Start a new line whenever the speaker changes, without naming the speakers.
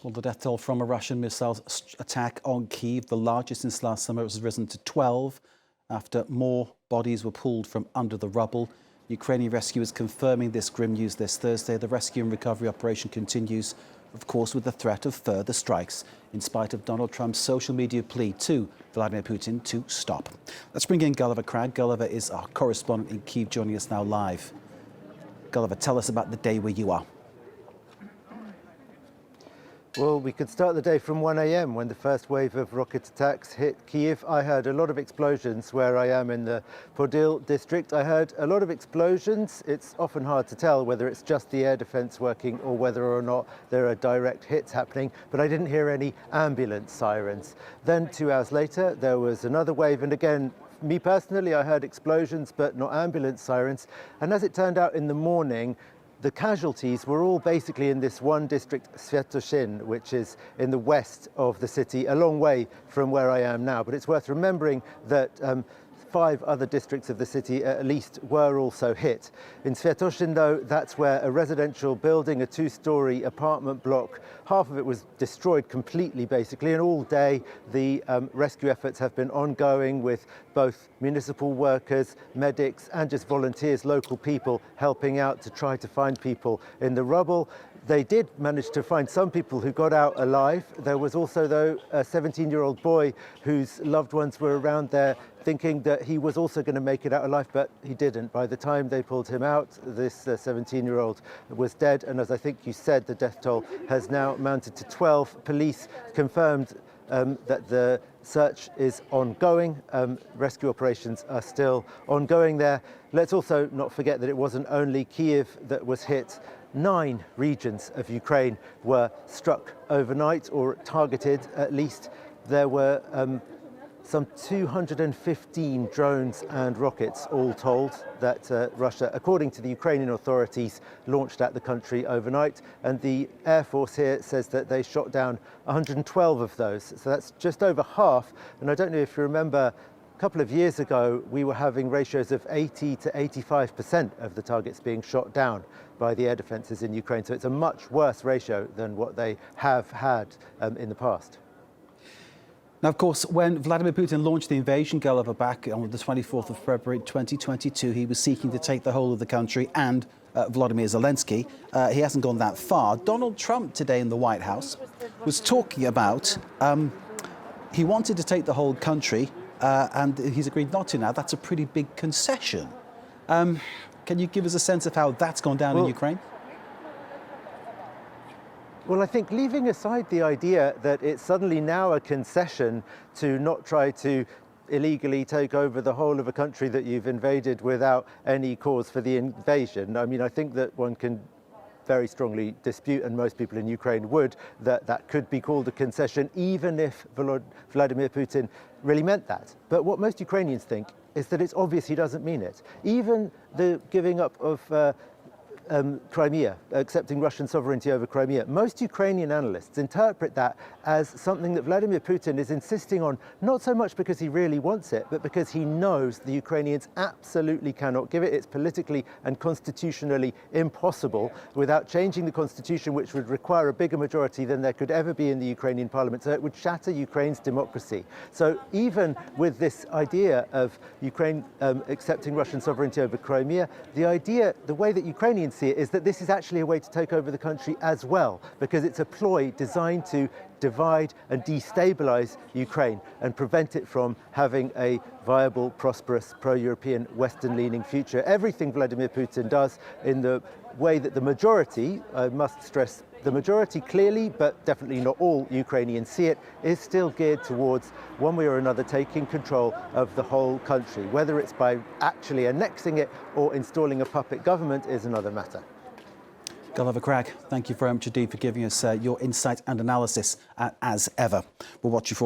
Well, the death toll from a Russian missile attack on Kyiv, the largest since last summer, has risen to 12 after more bodies were pulled from under the rubble. Ukrainian rescuers confirming this grim news this Thursday. The rescue and recovery operation continues, of course, with the threat of further strikes, in spite of Donald Trump's social media plea to Vladimir Putin to stop. Let's bring in Gulliver Cragg. Gulliver is our correspondent in Kyiv, joining us now live. Gulliver, tell us about the day where you are.
Well, we could start the day from 1 a.m. when the first wave of rocket attacks hit Kyiv. I heard a lot of explosions where I am in the Podil district. I heard a lot of explosions. It's often hard to tell whether it's just the air defense working or whether or not there are direct hits happening, but I didn't hear any ambulance sirens. Then 2 hours later, there was another wave, and again, me personally, I heard explosions but not ambulance sirens. And as it turned out in the morning, the casualties were all basically in this one district, Sviatoshin, which is in the west of the city, a long way from where I am now. But it's worth remembering that 5 other districts of the city at least were also hit. In Sviatoshin, though, that's where a residential building, a 2-story apartment block, half of it was destroyed completely, basically, and all day the rescue efforts have been ongoing with both municipal workers, medics, and just volunteers, local people, helping out to try to find people in the rubble. They did manage to find some people who got out alive. There was also, though, a 17-year-old boy whose loved ones were around there thinking that he was also going to make it out alive, but he didn't. By the time they pulled him out, this 17-year-old was dead. And as I think you said, the death toll has now mounted to 12. Police confirmed that the search is ongoing. Rescue operations are still ongoing there. Let's also not forget that it wasn't only Kyiv that was hit. 9 regions of Ukraine were struck overnight, or targeted at least. There were some 215 drones and rockets, all told, that Russia, according to the Ukrainian authorities, launched at the country overnight. And the Air Force here says that they shot down 112 of those. So that's just over half. And I don't know if you remember, a couple of years ago, we were having ratios of 80 to 85% of the targets being shot down by the air defences in Ukraine. So it's a much worse ratio than what they have had in the past.
Now, of course, when Vladimir Putin launched the invasion, Gulliver, back on the 24th of February 2022, he was seeking to take the whole of the country and Volodymyr Zelensky. He hasn't gone that far. Donald Trump today in the White House was talking about he wanted to take the whole country and he's agreed not to now. That's a pretty big concession. Can you give us a sense of how that's gone down in Ukraine?
Well, I think leaving aside the idea that it's suddenly now a concession to not try to illegally take over the whole of a country that you've invaded without any cause for the invasion. I mean, I think that one can very strongly dispute, and most people in Ukraine would, that that could be called a concession, even if Vladimir Putin really meant that. But what most Ukrainians think is that it's obvious he doesn't mean it. Even the giving up of Crimea, accepting Russian sovereignty over Crimea. Most Ukrainian analysts interpret that as something that Vladimir Putin is insisting on, not so much because he really wants it, but because he knows the Ukrainians absolutely cannot give it. It's politically and constitutionally impossible without changing the constitution, which would require a bigger majority than there could ever be in the Ukrainian parliament. So it would shatter Ukraine's democracy. So even with this idea of Ukraine accepting Russian sovereignty over Crimea, the way that Ukrainians see it is that this is actually a way to take over the country as well, because it's a ploy designed to divide and destabilize Ukraine and prevent it from having a viable, prosperous, pro-European, Western-leaning future. Everything Vladimir Putin does in the way that the majority, I must stress, the majority clearly, but definitely not all Ukrainians see it, is still geared towards, one way or another, taking control of the whole country. Whether it's by actually annexing it or installing a puppet government is another matter.
Gulliver Cragg, thank you very much indeed for giving us your insight and analysis, as ever. We'll watch you for